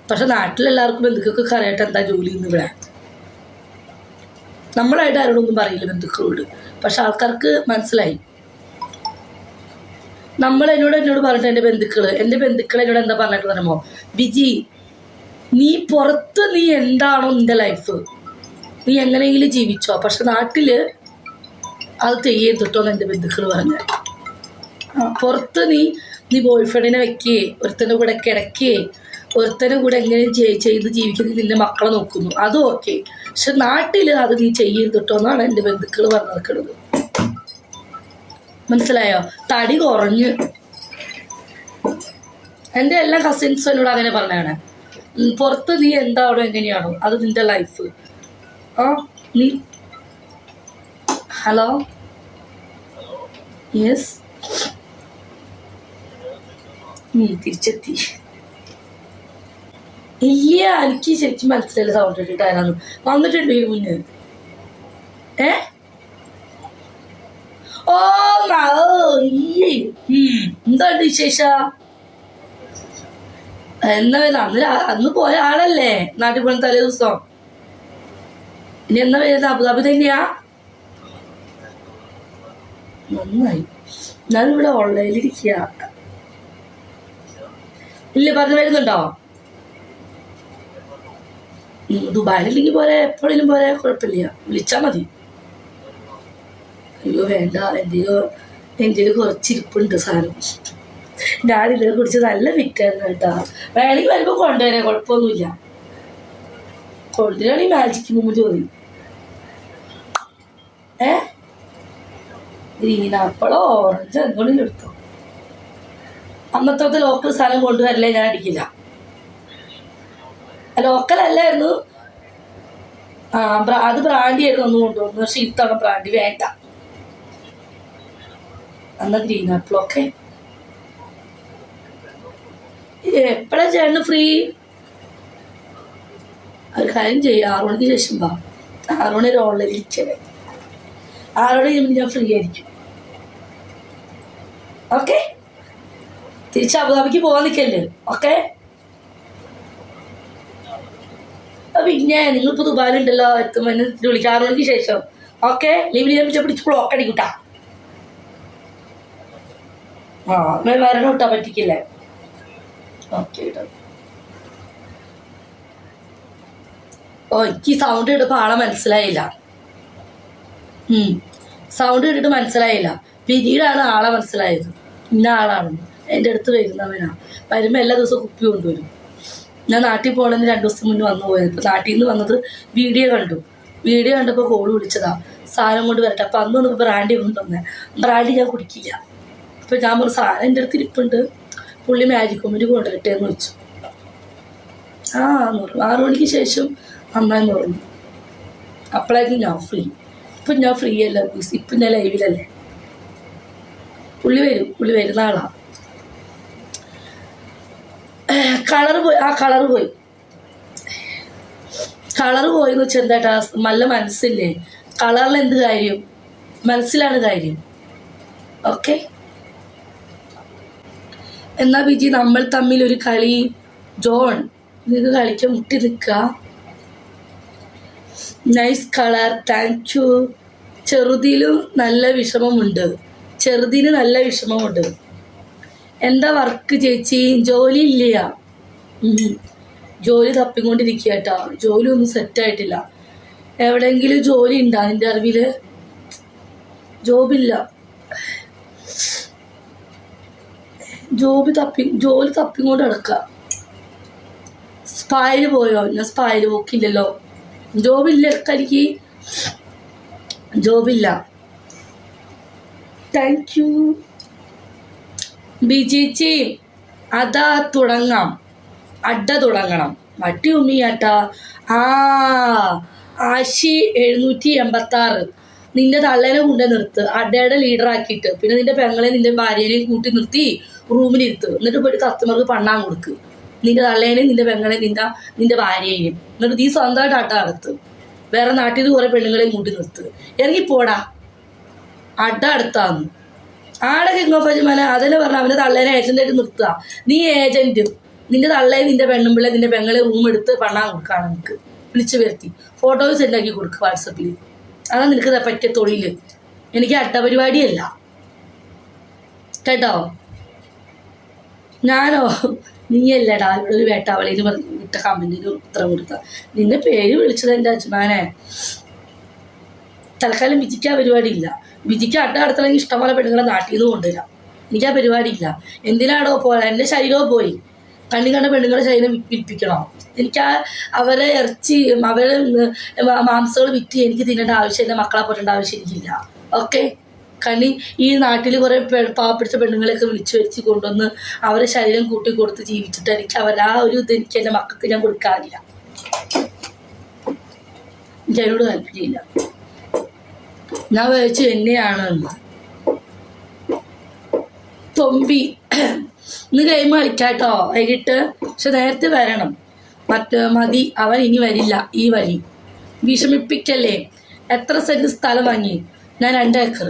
പക്ഷെ നാട്ടിലെല്ലാവർക്കും ബന്ധുക്കൾക്കൊക്കെ അറിയട്ടെ എന്താ ജോലി എന്ന്. ഇവിടെ നമ്മളായിട്ട് ആരോടൊന്നും പറയില്ല ബന്ധുക്കളോട്, പക്ഷെ ആൾക്കാർക്ക് മനസ്സിലായി. എന്നോട് പറഞ്ഞിട്ട് എൻ്റെ ബന്ധുക്കൾ എന്നോട് എന്താ പറഞ്ഞിട്ട് പറയുമോ, ബിജി നീ പുറത്ത് നീ എന്താണോ നിൻ്റെ ലൈഫ് നീ എങ്ങനെയെങ്കിലും ജീവിച്ചോ, പക്ഷെ നാട്ടിൽ അത് ചെയ്യരുതിട്ടോന്ന് എൻ്റെ ബന്ധുക്കൾ പറഞ്ഞത്. പുറത്ത് നീ ബോയ് ഫ്രണ്ടിനെ വെക്കുകയെ ഒരുത്തൻ്റെ കൂടെ കിടക്കുകയെ ഒരുത്തൻ്റെ കൂടെ എങ്ങനെയും ചെയ്ത് ജീവിക്കുന്നത് നിൻ്റെ മക്കളെ നോക്കുന്നു, അതും ഓക്കെ. പക്ഷെ നാട്ടിൽ അത് നീ ചെയ്യരുതിട്ടോന്നാണ് എൻ്റെ ബന്ധുക്കൾ പറഞ്ഞു നിൽക്കുന്നത്. മനസ്സിലായോ? തടി കുറഞ്ഞ് എൻ്റെ എല്ലാ കസിൻസും എന്നോട് അങ്ങനെ പറഞ്ഞാണ്. പുറത്ത് നീ എന്താണോ എങ്ങനെയാണോ അത് നിൻ്റെ ലൈഫ്. നീ ഹലോ യെസ് തിരിച്ചെത്തി. ഇല്ല എനിക്ക് ശരിക്കും മനസ്സിലായില്ല സൗണ്ട് ഇട്ടിട്ടായിരുന്നു വന്നിട്ടുണ്ട് ഈ മുന്നേ. എന്തുണ്ട് വിശേഷം? എന്നാ വരുന്ന അന്ന് പോയ ആളല്ലേ നാട്ടിൽ പോയ തലേ ദിവസം. ഇനി എന്നാ വരുന്നത്? അബുദാബി തന്നെയാ? നന്നായി. ഞാനിവിടെ ഓൺലൈനിലിരിക്കുക. ഇല്ല പറഞ്ഞു വരുന്നുണ്ടോ? ദുബായിലില്ലെങ്കിൽ പോരെ എപ്പോഴേലും പോരെ കുഴപ്പമില്ല, വിളിച്ചാൽ മതി. അയ്യോ വേണ്ട, എന്തെങ്കിലും കുറച്ചിരിപ്പുണ്ട് സാധനം. ഞാനിതിനെ കുറിച്ച് നല്ല ഫിറ്റായിരുന്നു കേട്ടോ. വേണമെങ്കിൽ വരുമ്പോൾ കൊണ്ടുവരാം, കുഴപ്പമൊന്നുമില്ല. കൊണ്ടുവരാണെങ്കിൽ മാജിക്ക് മുമ്പ് ചോദി. ഗ്രീൻ ആപ്പിളോ ഓറഞ്ചോ എന്തെങ്കിലും എടുത്തോ. അന്നത്തെ ലോക്കൽ സാധനം കൊണ്ടുവരല്ലേ ഞാൻ അടിക്കില്ല. ലോക്കൽ അല്ലായിരുന്നു, അത് ബ്രാൻഡി ആയിരുന്നു ഒന്ന് കൊണ്ടുവന്നു. പക്ഷെ ഇത്തവണ ബ്രാൻഡി വേണ്ട. എന്നാ ഗ്രീൻ ആപ്പിൾ ഓക്കെ. എപ്പോഴാ ചേട്ടന് ഫ്രീ? ഒരു കാര്യം ചെയ്യും, 6 മണിക്ക് ശേഷം വാ. 6 മണി ഒരു ഓൺലൈനിൽ ഇരിക്കണേ. 6 മണി ഞാൻ ഫ്രീ ആയിരിക്കും. ഓക്കെ, തിരിച്ച് അബുദാബിക്ക് പോകാൻ നിൽക്കല്ലേ? ഓക്കെ. പിന്നെ നിങ്ങളിപ്പോൾ ദുബായിലുണ്ടല്ലോ, എത്തുമ്പോൾ എന്നെ വിളിക്കാം 6 മണിക്ക് ശേഷം. ഓക്കെ, ലീവിൽ ഞാൻ പിടിച്ച് ബ്ലോക്ക് അടിക്കൂട്ടാ. വരണം കിട്ടാൻ പറ്റിക്കില്ലേ? ഓക്കെ കേട്ടോ. എനിക്ക് സൗണ്ട് കേട്ടപ്പോൾ ആളെ മനസ്സിലായില്ല. സൗണ്ട് കേട്ടിട്ട് മനസ്സിലായില്ല. പിന്നീടാണ് ആളെ മനസ്സിലായത്. ഇന്ന ആളാണെന്ന്. എൻ്റെ അടുത്ത് വരുന്നവനാ. വരുമ്പോൾ എല്ലാ ദിവസവും കുപ്പി കൊണ്ടുവരും. ഞാൻ നാട്ടിൽ പോകണമെന്ന് 2 ദിവസം മുന്നേ വന്നു പോയത്. ഇപ്പോൾ നാട്ടിൽ നിന്ന് വന്നത് വീഡിയോ കണ്ടപ്പോൾ കോള് വിളിച്ചതാ സാധനം കൊണ്ട് വരട്ടെ. അപ്പം അന്ന് വന്നപ്പോൾ ബ്രാൻഡി കൊണ്ടുവന്നേ. ബ്രാൻഡി ഞാൻ കുടിക്കില്ല. അപ്പോൾ ഞാൻ ഒരു സാധനം എൻ്റെ അടുത്ത് ഇരിപ്പുണ്ട്, പുള്ളി മാജിക് മൊമെൻ്റ് കൊണ്ടുവരട്ടെ എന്ന് വെച്ചു. 6 മണിക്ക് ശേഷം അമ്മയെന്ന് പറഞ്ഞു. അപ്പോഴായിരിക്കും ഞാൻ ഫ്രീ. ഇപ്പം ഞാൻ ഫ്രീ അല്ല, ഇപ്പം ഞാൻ ലൈവിലല്ലേ. പുള്ളി വരുന്ന ആളാണ്. കളറ് പോയി എന്ന് വെച്ചാൽ എന്താട്ടാ, നല്ല മനസ്സില്ലേ? കളറിൽ എന്ത് കാര്യം? മനസ്സിലാണ് കാര്യം. ഓക്കെ. എന്നാ ബിജി നമ്മൾ തമ്മിൽ ഒരു കളി. ജോൺ നിങ്ങൾക്ക് കളിക്കാൻ മുട്ടി നിൽക്കുക. Nice colour, thank you. ചെറുതിന് നല്ല വിഷമമുണ്ട്. എന്താ വർക്ക് ചേച്ചി? ജോലി ഇല്ല. ജോലി തപ്പിക്കൊണ്ടിരിക്കുക കേട്ടോ. ജോലി ഒന്നും സെറ്റായിട്ടില്ല. എവിടെയെങ്കിലും ജോലി ഉണ്ടോ നിൻ്റെ അറിവിൽ? ജോബില്ല. ജോലി തപ്പിക്കൊണ്ട് കിടക്കുക. സ്പായിൽ പോയോ? ഞാൻ സ്പായിൽ പോക്കില്ലല്ലോ. ജോബില്ല, എനിക്ക് ജോബില്ല. Thank you ബിജിച്ചി. തുടങ്ങണം. വട്ടി ഉമ്മിയാട്ടാ. ആശി 786. നിന്റെ തള്ളേനെ കൊണ്ടു നിർത്ത്, അഡയുടെ ലീഡറാക്കിയിട്ട്. പിന്നെ നിന്റെ പെങ്ങളെ നിന്റെ ഭാര്യനെയും കൂട്ടി നിർത്തി റൂമിലിരുത്ത്. എന്നിട്ട് പോയിട്ട് കസ്റ്റമർക്ക് പണ്ണാൻ കൊടുക്ക്. നിന്റെ തള്ളേനെയും നിന്റെ പെങ്ങളെയും നിന്റെ ഭാര്യയെയും. എന്നിട്ട് നീ സ്വന്തമായിട്ട് അഡ നടത്ത്. വേറെ നാട്ടിൽ നിന്ന് കുറേ പെണ്ണുങ്ങളെയും കൂട്ടി നിർത്ത്. ഇറങ്ങിപ്പോടാ. അഡ അടുത്താന്ന് ആടെ കിങ് ഓഫ് അജ്മല. അതിനെ പറഞ്ഞ അവൻ്റെ തള്ളേനെ ഏജൻ്റായിട്ട് നിർത്തുക. നീ ഏജൻറ്റ് നിന്റെ തള്ളയെ നിന്റെ പെണ്ണുമ്പിള്ളെ നിന്റെ പെങ്ങളെ റൂം എടുത്ത് പണ്ണാൻ കൊടുക്കുകയാണ് നിനക്ക് വിളിച്ചു വരുത്തി ഫോട്ടോസ് സെൻഡാക്കി കൊടുക്കുക വാട്സപ്പിൽ. അതാണ് നിനക്ക് പറ്റിയ തൊഴിൽ. എനിക്ക് അട്ടപരിപാടിയല്ല കേട്ടോ. ഞാനോ നീയല്ലടാ ഇവിടെ ഒരു വേട്ടാവളിയിൽ വിട്ട കമന്റിന് ഉത്തരം കൊടുത്ത. നിന്നെ പേര് വിളിച്ചത് എൻ്റെ അച്ഛനെ. തൽക്കാലം വിജിക്ക് ആ പരിപാടി ഇല്ല. വിജിക്ക് അട്ട അടുത്തല്ലെങ്കിൽ ഇഷ്ടംപോലെ പെണ്ണുങ്ങളെ നാട്ടിൽ നിന്ന് കൊണ്ടുവരാം. എനിക്ക് ആ പരിപാടി ഇല്ല. എന്തിനാടോ പോലെ എൻ്റെ ശരീരവും പോയി കണ്ണി കണ്ട പെണ്ണുങ്ങളുടെ ശരീരം വിൽപ്പിക്കണോ? എനിക്ക് അവരെ ഇറച്ചി അവരെ മാംസങ്ങൾ വിറ്റ് എനിക്ക് തിന്നേണ്ട ആവശ്യമില്ല. മക്കളെ പോറ്റേണ്ട ആവശ്യം എനിക്കില്ല. ഓക്കെ. കണ്ണി ഈ നാട്ടിൽ കുറേ പാവപ്പിടിച്ച പെണ്ണുങ്ങളെയൊക്കെ വിളിച്ചു വരുത്തി കൊണ്ടുവന്ന് അവരെ ശരീരം കൂട്ടി കൊടുത്ത് ജീവിച്ചിട്ട് എനിക്ക് അവരാ ഒരു ഇത് എനിക്ക് എൻ്റെ മക്കൾക്ക് ഞാൻ കൊടുക്കാറില്ല. എനിക്ക് അതിനോട് താല്പര്യമില്ല. ഞാൻ വിചാരിച്ചു എന്നെയാണെന്ന്. തൊമ്പി ഇന്ന് ഗെയിം കളിക്കാട്ടോ വൈകിട്ട്. പക്ഷെ നേരത്തെ വരണം. മതി അവൻ ഇനി വരില്ല ഈ വഴി. വിഷമിപ്പിക്കല്ലേ. എത്ര സെന്റ് സ്ഥലം വാങ്ങി? ഞാൻ 2 ഏക്കർ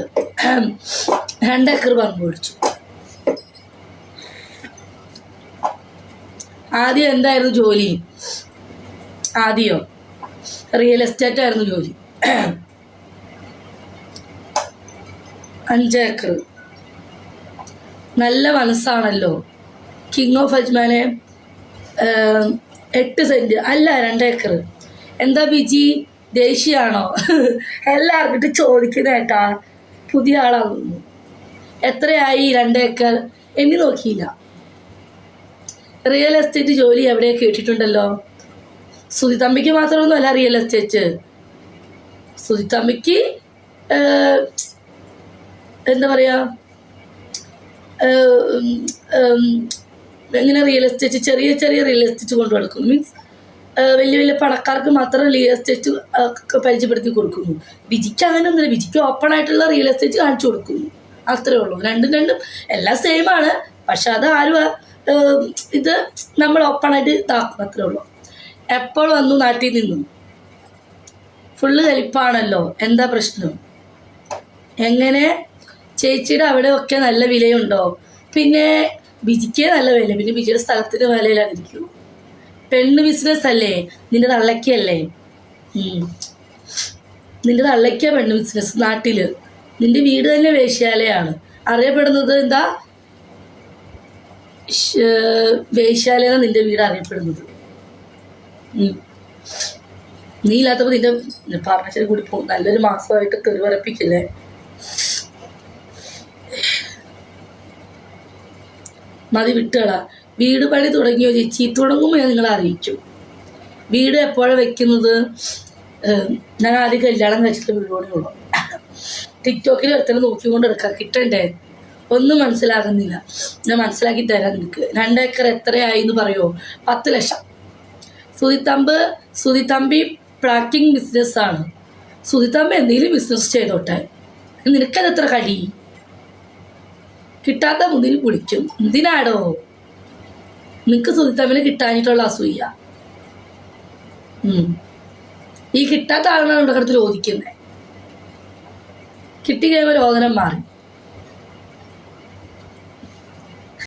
പറമ്പ് മേടിച്ചു. ആദ്യം എന്തായിരുന്നു ജോലി? ആദ്യമോ റിയൽ എസ്റ്റേറ്റ് ആയിരുന്നു ജോലി. 5 ഏക്കർ. നല്ല മനസ്സാണല്ലോ. കിങ് ഓഫ് അജ്മാനെ 8 സെന്റ് അല്ല 2 ഏക്കർ. എന്താ ബിജി ദേഷ്യമാണോ? എല്ലാവർക്കിട്ട് ചോദിക്കുന്ന കേട്ടാ. പുതിയ ആളാകുന്നു. എത്രയായി 2 ഏക്കർ? എണ്ണി നോക്കിയില്ല. റിയൽ എസ്റ്റേറ്റ് ജോലി എവിടെ കേട്ടിട്ടുണ്ടല്ലോ. സുധിത്തമ്പിക്ക് മാത്രമൊന്നുമല്ല റിയൽ എസ്റ്റേറ്റ്. സുധിത്തമ്പിക്ക് എന്താ പറയുക, ഇങ്ങനെ റിയൽ എസ്റ്റേറ്റ് ചെറിയ ചെറിയ റിയൽ എസ്റ്റേറ്റ് കൊണ്ടു കൊടുക്കുന്നു. മീൻസ് വലിയ വലിയ പണക്കാർക്ക് മാത്രം റിയൽ എസ്റ്റേറ്റ് പരിചയപ്പെടുത്തി കൊടുക്കുന്നു. ബിജിക്ക് അങ്ങനെ ഒന്നുമില്ല. ബിജിക്ക് ഓപ്പൺ ആയിട്ടുള്ള റിയൽ എസ്റ്റേറ്റ് കാണിച്ചു കൊടുക്കുന്നു. അത്രേ ഉള്ളൂ. രണ്ടും എല്ലാം സെയിം ആണ്. പക്ഷെ അത് ആരും ഇത് നമ്മൾ ഓപ്പണായിട്ട് ഇതാക്കും. അത്രേ ഉള്ളൂ. എപ്പോൾ വന്നു നാട്ടിൽ നിന്നും? ഫുള്ള് കലിപ്പാണല്ലോ. എന്താ പ്രശ്നം? എങ്ങനെ ചേച്ചിയുടെ അവിടെ ഒക്കെ നല്ല വിലയുണ്ടോ? പിന്നെ ബിജിക്ക് നല്ല വില. പിന്നെ ബിജിയുടെ സ്ഥലത്തിന് വിലയിലായിരിക്കും. പെണ്ണ് ബിസിനസ് അല്ലേ? നിന്റെ തള്ളയ്ക്കല്ലേ? നിന്റെ തള്ളയ്ക്ക പെണ്ണ് ബിസിനസ് നാട്ടിൽ. നിന്റെ വീട് തന്നെ വേശ്യാലയാണ്. അറിയപ്പെടുന്നത് എന്താ? വേശ്യാലയാണ് നിന്റെ വീട് അറിയപ്പെടുന്നത്. നീ ഇല്ലാത്തപ്പോൾ നിന്റെ പാർട്ട്ണർഷിപ്പ് കൂടി പോകും. നല്ലൊരു മാസമായിട്ട് തെറിവറപ്പിക്കില്ലേ? മതി വിട്ടുകളാ. വീട് പണി തുടങ്ങിയോ ചേച്ചി? തുടങ്ങുമ്പോൾ ഞാൻ നിങ്ങളെ അറിയിക്കും. വീട് എപ്പോഴാണ് വെക്കുന്നത്? ഞാൻ ആദ്യം കല്യാണം കഴിച്ചിട്ട് വീടോടെ ഉള്ളു. ടിക്ടോക്കിൽ ഒരുത്തന്നെ നോക്കിക്കൊണ്ട് എടുക്കാം. കിട്ടണ്ടേ? ഒന്നും മനസ്സിലാകുന്നില്ല. ഞാൻ മനസ്സിലാക്കി തരാം നിനക്ക്. 2 ഏക്കർ എത്രയായി എന്ന് പറയുമോ? 10 ലക്ഷം. സുധിത്തമ്പി പാക്കിംഗ് ബിസിനസ്സാണ്. സുധിത്തമ്പി എന്തെങ്കിലും ബിസിനസ് ചെയ്തോട്ടെ. നിനക്കത് എത്ര കഴി? കിട്ടാത്ത മുന്തിരി കുളിക്കും. എന്തിനാടോ നിനക്ക് സുധിത്തമ്മിനെ കിട്ടാഞ്ഞിട്ടുള്ള അസൂയ? ഈ കിട്ടാത്ത ആളാണ് ഇവിടെ കിടത്ത് ചോദിക്കുന്നത്. കിട്ടി കഴിയുമ്പോൾ രോദനം മാറി.